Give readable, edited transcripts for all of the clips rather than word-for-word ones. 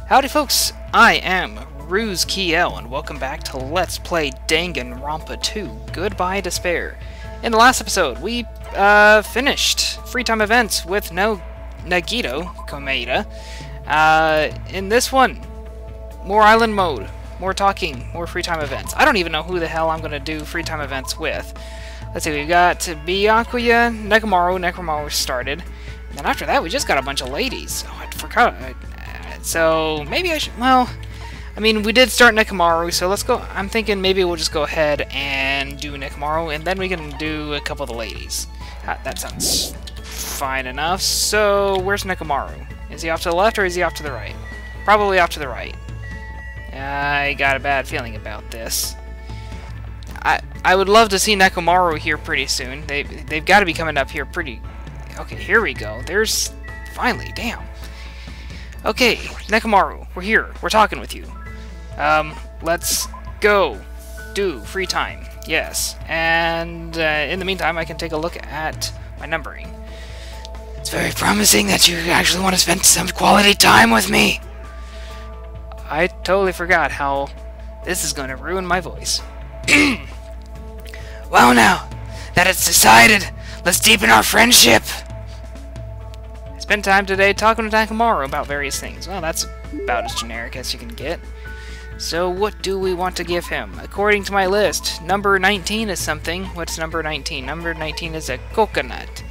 Howdy folks, I am Ruzkiel, and welcome back to Let's Play Danganronpa 2, Goodbye Despair. In the last episode, we finished free time events with no Nekomaru. In this one, more island mode, more talking, more free time events. I don't even know who the hell I'm going to do free time events with. Let's see, we got Byakuya, Nekomaru started. And then after that, we just got a bunch of ladies. Oh, I forgot. So maybe I should, well, I mean, we did start Nekomaru, so let's go. I'm thinking maybe we'll just go ahead and do Nekomaru, and then we can do a couple of the ladies. That sounds fine enough. So, where's Nekomaru? Is he off to the left or is he off to the right? Probably off to the right. I got a bad feeling about this. I would love to see Nekomaru here pretty soon. They've got to be coming up here pretty... Okay, here we go. There's... Finally, damn. Okay, Nekomaru, we're here. We're talking with you. Let's go. Do free time. Yes. And in the meantime, I can take a look at my numbering. It's very promising that you actually want to spend some quality time with me. I totally forgot how this is going to ruin my voice. Well now, that it's decided, let's deepen our friendship. Spend time today talking to Nekomaru about various things. Well, that's about as generic as you can get. So what do we want to give him? According to my list, number 19 is something. What's number 19? Number 19 is a coconut.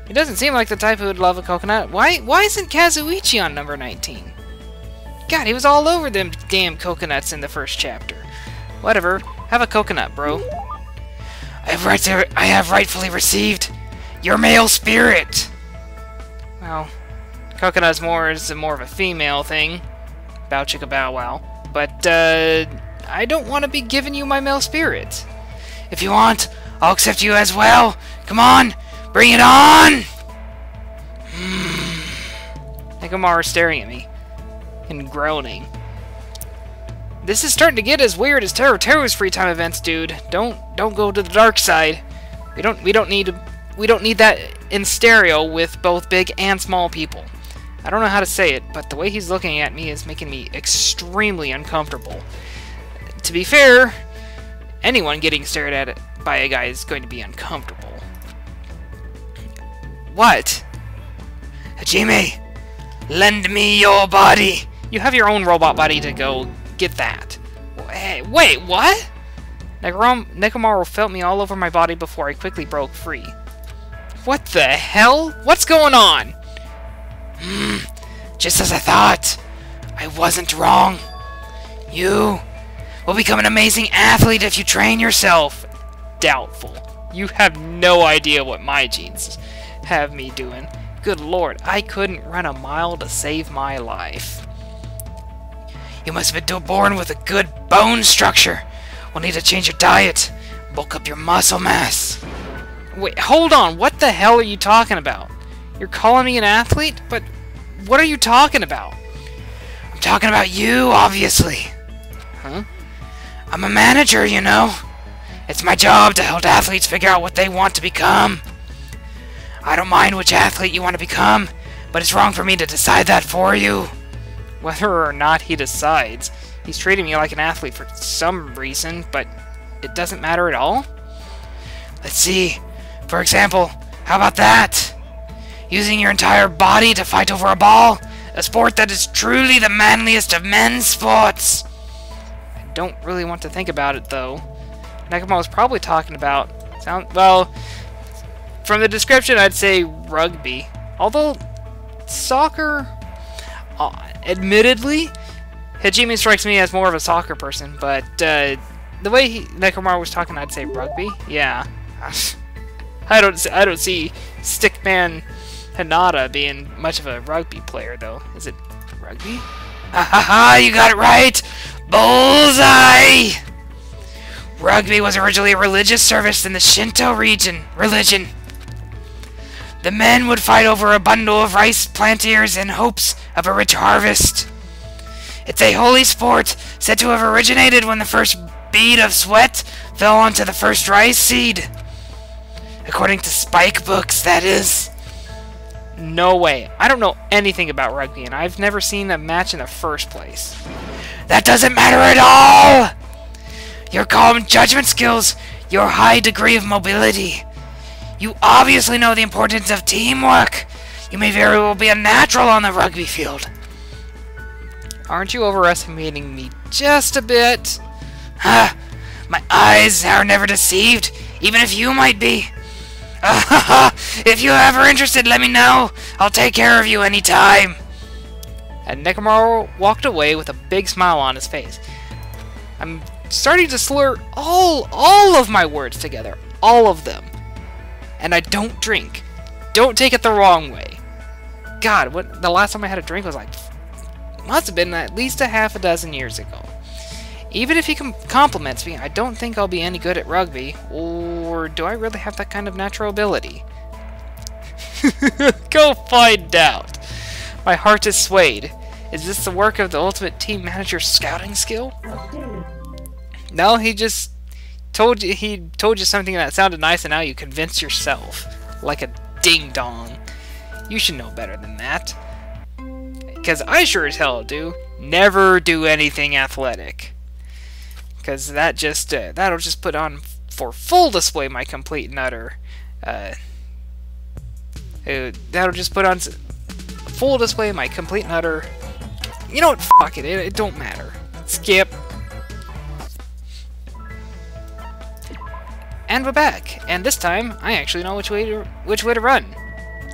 He doesn't seem like the type who would love a coconut. Why isn't Kazuichi on number 19? God, he was all over them damn coconuts in the first chapter. Whatever. Have a coconut, bro. I have rightfully received your male spirit. Well, coconut is more of a female thing. Bow chicka bow wow. But, I don't want to be giving you my male spirit. If you want, I'll accept you as well. Come on, bring it on! Nekomaru's staring at me and groaning. This is starting to get as weird as Teru's free time events, dude. Don't go to the dark side. We don't need that in stereo with both big and small people. I don't know how to say it, but the way he's looking at me is making me extremely uncomfortable. To be fair, anyone getting stared at by a guy is going to be uncomfortable. What? Hajime, lend me your body. You have your own robot body to go get that. Hey, wait, what? Nekomaru felt me all over my body before I quickly broke free. What the hell? What's going on? Just as I thought. I wasn't wrong. You will become an amazing athlete if you train yourself. Doubtful. You have no idea what my genes have me doing. Good lord, I couldn't run a mile to save my life. You must have been born with a good bone structure. We'll need to change your diet. Bulk up your muscle mass. Wait, hold on. What the hell are you talking about? You're calling me an athlete? But what are you talking about? I'm talking about you, obviously. Huh? I'm a manager, you know. It's my job to help athletes figure out what they want to become. I don't mind which athlete you want to become, but it's wrong for me to decide that for you. Whether or not he decides, he's treating me like an athlete for some reason, but it doesn't matter at all? Let's see. For example, how about that? Using your entire body to fight over a ball? A sport that is truly the manliest of men's sports. I don't really want to think about it, though. Nekomaru was probably talking about... Well, from the description, I'd say rugby. Although, soccer... admittedly, Hajime strikes me as more of a soccer person, but the way Nekomaru was talking, I'd say rugby. Yeah, I don't see Stickman Hinata being much of a rugby player, though. Is it rugby? Ha! You got it right. Bullseye. Rugby was originally a religious service in the Shinto religion. The men would fight over a bundle of rice plant ears in hopes of a rich harvest. It's a holy sport said to have originated when the first bead of sweat fell onto the first rice seed. According to spike books, that is. No way. I don't know anything about rugby, and I've never seen a match in the first place. That doesn't matter at all! Your calm judgment skills, your high degree of mobility. You obviously know the importance of teamwork. You may very well be a natural on the rugby field. Aren't you overestimating me just a bit? Huh? My eyes are never deceived, even if you might be. If you're ever interested, let me know. I'll take care of you anytime. And Nekomaru walked away with a big smile on his face. I'm starting to slur all of my words together. All of them. And I don't drink. Don't take it the wrong way. God, what the last time I had a drink was like... must have been at least a half a dozen years ago. Even if he compliments me, I don't think I'll be any good at rugby. Or do I really have that kind of natural ability? Go find out. My heart is swayed. Is this the work of the ultimate team manager scouting skill? No, he just told you something that sounded nice, and now you convince yourself. Like a ding-dong. You should know better than that. Because I sure as hell do. Never do anything athletic. Because that just, that'll just put on for full display my complete and utter, that'll just put on full display my complete and utter, you know what, fuck it, it don't matter. Skip. And we're back, and this time, I actually know which way to run.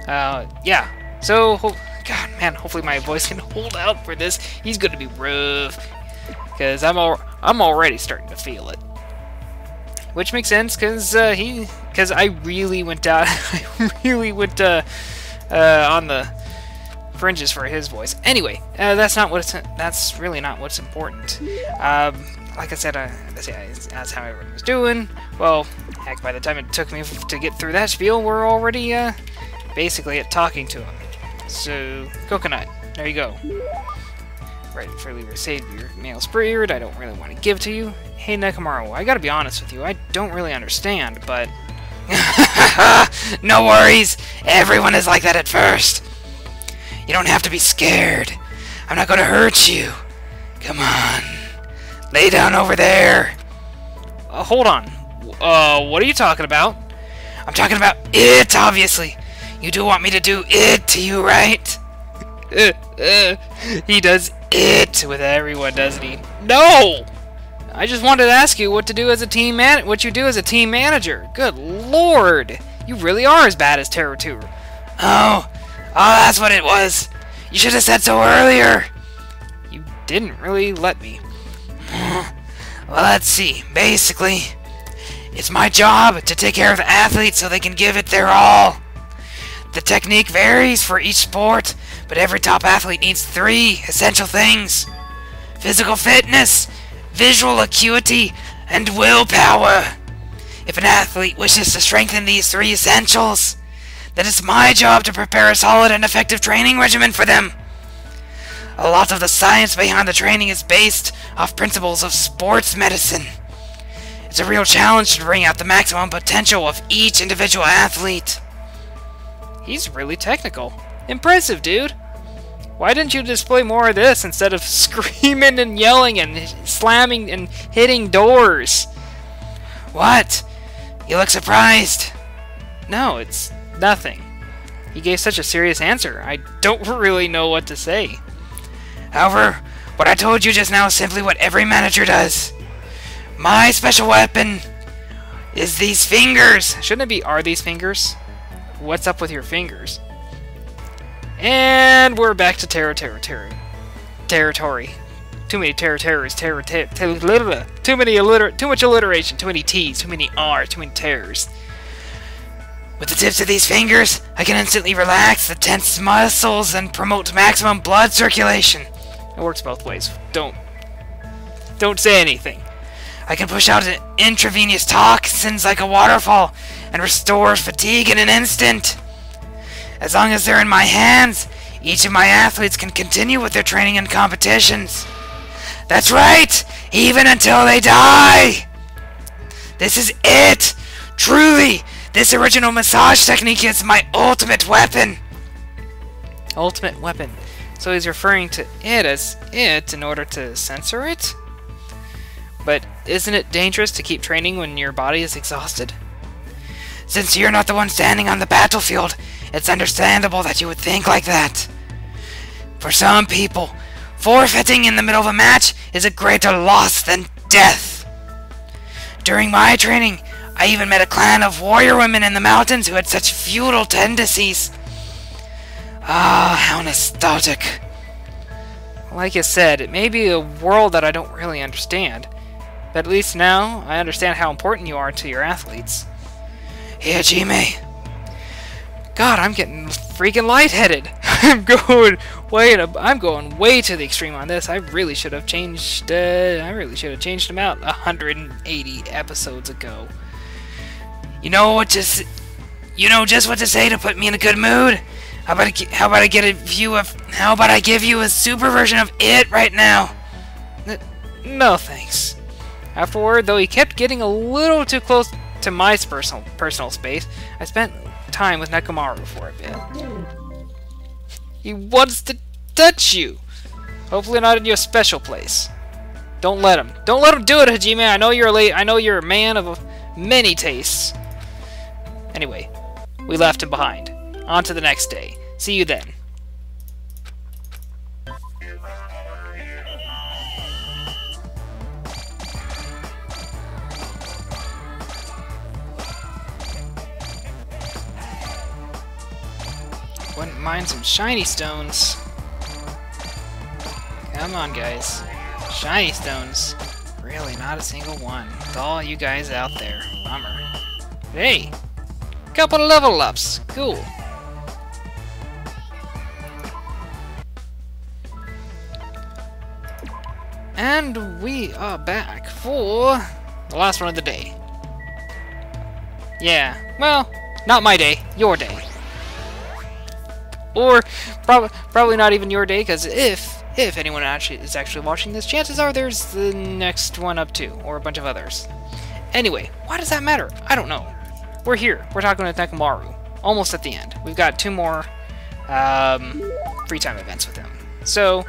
Yeah, so, God, man, hopefully my voice can hold out for this. He's gonna be rough. Because I'm already starting to feel it, which makes sense because I really went down. I really went on the fringes for his voice. Anyway, that's really not what's important. Like I said, that's how everyone was doing. Well, heck, by the time it took me to get through that spiel, we're already basically at talking to him. So, coconut, there you go. Right, fairly save your male spirit, I don't really want to give to you. Hey Nekomaru, I gotta be honest with you, I don't really understand, but... No worries, everyone is like that at first. You don't have to be scared. I'm not gonna hurt you. Come on. Lay down over there. Hold on. What are you talking about? I'm talking about it, obviously. You do want me to do it to you, right? He does it with everyone, doesn't he? No! I just wanted to ask you what to do as a what you do as a team manager. Good lord! You really are as bad as Terror 2. Oh, that's what it was. You should have said so earlier. You didn't really let me. Well, let's see. Basically, it's my job to take care of the athletes so they can give it their all. The technique varies for each sport, but every top athlete needs 3 essential things: physical fitness, visual acuity, and willpower. If an athlete wishes to strengthen these 3 essentials, then it's my job to prepare a solid and effective training regimen for them. A lot of the science behind the training is based off principles of sports medicine. It's a real challenge to bring out the maximum potential of each individual athlete. He's really technical. Impressive, dude. Why didn't you display more of this instead of screaming and yelling and slamming and hitting doors? What? You look surprised. No, it's nothing. He gave such a serious answer. I don't really know what to say. However, what I told you just now is simply what every manager does. My special weapon is these fingers. Shouldn't it be, are these fingers? What's up with your fingers? And we're back to territory. Too many terrors. Too much alliteration. Too many T's. Too many R's. Too many terrors. With the tips of these fingers, I can instantly relax the tense muscles and promote maximum blood circulation. It works both ways. Don't say anything. I can push out intravenous toxins like a waterfall and restore fatigue in an instant. As long as they're in my hands, each of my athletes can continue with their training and competitions. That's right, even until they die. This is it. Truly, this original massage technique is my ultimate weapon. Ultimate weapon. So he's referring to it as it in order to censor it? But isn't it dangerous to keep training when your body is exhausted? Since you're not the one standing on the battlefield, it's understandable that you would think like that. For some people, forfeiting in the middle of a match is a greater loss than death. During my training, I even met a clan of warrior women in the mountains who had such feudal tendencies. Ah, how nostalgic. Like I said, it may be a world that I don't really understand, but at least now I understand how important you are to your athletes. Hajime. God, I'm getting freaking lightheaded. I'm going way to the extreme on this. I really should have changed them out 180 episodes ago. You know just what to say to put me in a good mood? How about I give you a super version of it right now? No thanks. Afterward, though he kept getting a little too close to my personal space, I spent time with Nekomaru for a bit. He wants to touch you. Hopefully not in your special place. Don't let him. Don't let him do it, Hajime. I know you're a man of many tastes. Anyway, we left him behind. On to the next day. See you then. Wouldn't mind some shiny stones. Come on, guys. Shiny stones. Really, not a single one. With all you guys out there. Bummer. Hey! Couple of level ups. Cool. And we are back for the last one of the day. Yeah, well, not my day, your day. Or probably not even your day, because if anyone is actually watching this, chances are there's the next one up too, or a bunch of others. Anyway, why does that matter? I don't know. We're here. We're talking with Nekomaru. Almost at the end. We've got 2 more free time events with him. So,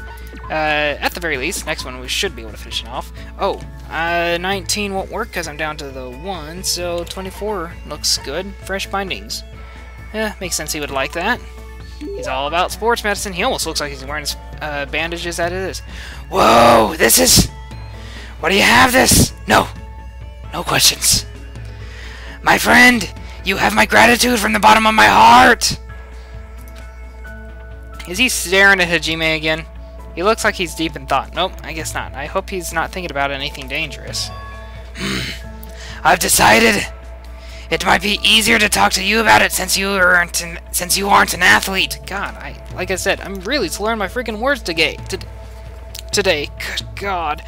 at the very least, next one we should be able to finish it off. Oh, 19 won't work because I'm down to the 1, so 24 looks good. Fresh bindings. Makes sense he would like that. He's all about sports medicine. He almost looks like he's wearing bandages as it is. Whoa, this is... What do you have this? No. No questions. My friend, you have my gratitude from the bottom of my heart. Is he staring at Hajime again? He looks like he's deep in thought. Nope, I guess not. I hope he's not thinking about anything dangerous. I've decided it might be easier to talk to you about it since you aren't an athlete. God, like I said, I'm really slurring my freaking words today. Good God,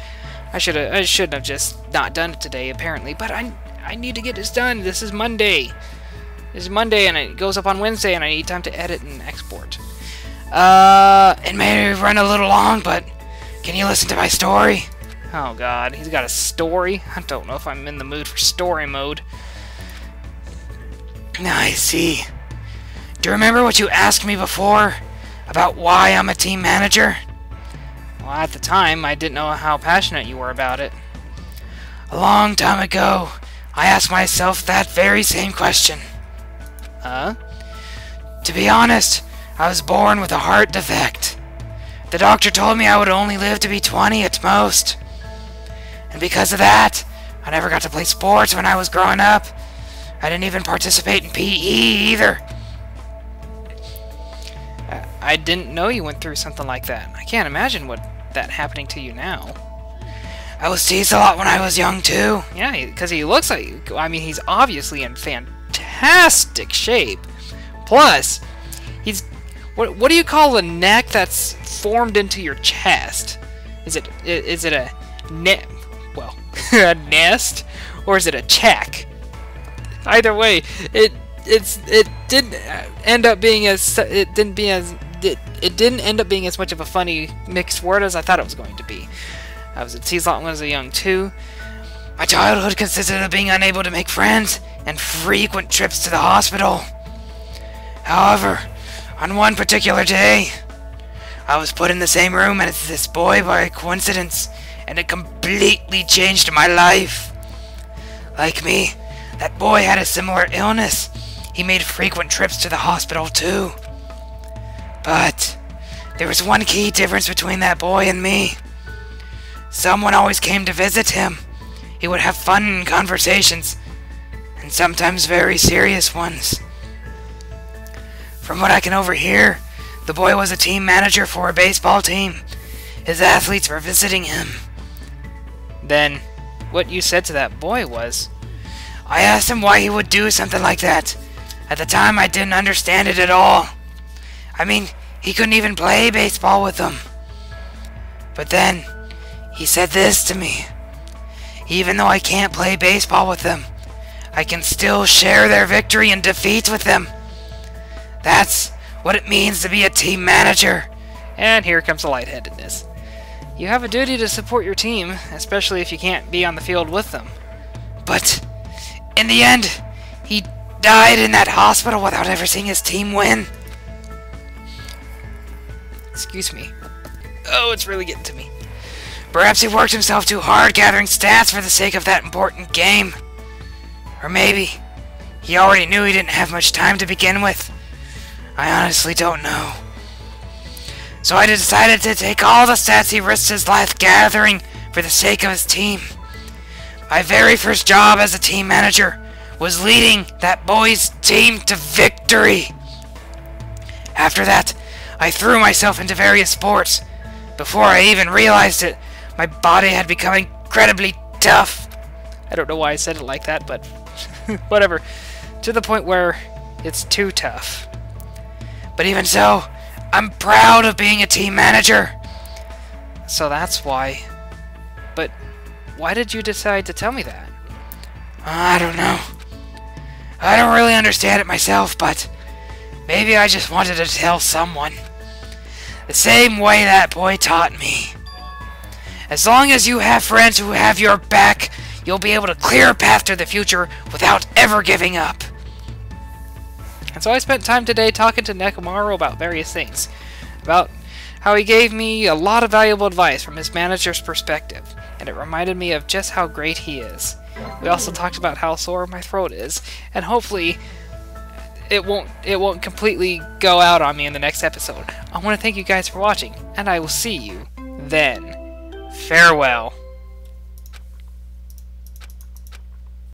I shouldn't have just not done it today, apparently. But I need to get this done. This is Monday. This is Monday, and it goes up on Wednesday, and I need time to edit and export. It may run a little long, but can you listen to my story? Oh God, he's got a story? I don't know if I'm in the mood for story mode. I see. Do you remember what you asked me before? About why I'm a team manager? Well, at the time, I didn't know how passionate you were about it. A long time ago, I asked myself that very same question. To be honest, I was born with a heart defect. The doctor told me I would only live to be 20 at most. And because of that, I never got to play sports when I was growing up. I didn't even participate in PE either. I didn't know you went through something like that. I can't imagine that happening to you now. I was teased a lot when I was young too. Yeah, because he looks like, I mean, he's obviously in fantastic shape. Plus, he's, what do you call a neck that's formed into your chest? Is it a a nest, or is it a check? Either way, it didn't end up being as it didn't end up being as much of a funny mixed word as I thought it was going to be. I was teased a lot when I was young too. My childhood consisted of being unable to make friends and frequent trips to the hospital. However, On one particular day, I was put in the same room as this boy by coincidence, and it completely changed my life. Like me, that boy had a similar illness. He made frequent trips to the hospital too. But there was one key difference between that boy and me. Someone always came to visit him. He would have fun conversations, and sometimes very serious ones. From what I can overhear, the boy was a team manager for a baseball team. His athletes were visiting him. Then, what you said to that boy was... I asked him why he would do something like that. At the time, I didn't understand it at all. I mean, he couldn't even play baseball with them. But then, he said this to me. Even though I can't play baseball with them, I can still share their victory and defeats with them. That's what it means to be a team manager. And here comes the lightheadedness. You have a duty to support your team, especially if you can't be on the field with them. But in the end, he died in that hospital without ever seeing his team win. Excuse me. Oh, it's really getting to me. Perhaps he worked himself too hard gathering stats for the sake of that important game. Or maybe he already knew he didn't have much time to begin with. I honestly don't know. So I decided to take all the stats he risked his life gathering for the sake of his team. My very first job as a team manager was leading that boy's team to victory. After that, I threw myself into various sports. Before I even realized it, my body had become incredibly tough. I don't know why I said it like that, but whatever. To the point where it's too tough. But even so, I'm proud of being a team manager. So that's why. But why did you decide to tell me that? I don't know. I don't really understand it myself, but maybe I just wanted to tell someone. The same way that boy taught me. As long as you have friends who have your back, you'll be able to clear a path to the future without ever giving up. And so I spent time today talking to Nekomaru about various things. About how he gave me a lot of valuable advice from his manager's perspective, and it reminded me of just how great he is. We also talked about how sore my throat is, and hopefully it won't completely go out on me in the next episode. I want to thank you guys for watching, and I will see you then. Farewell.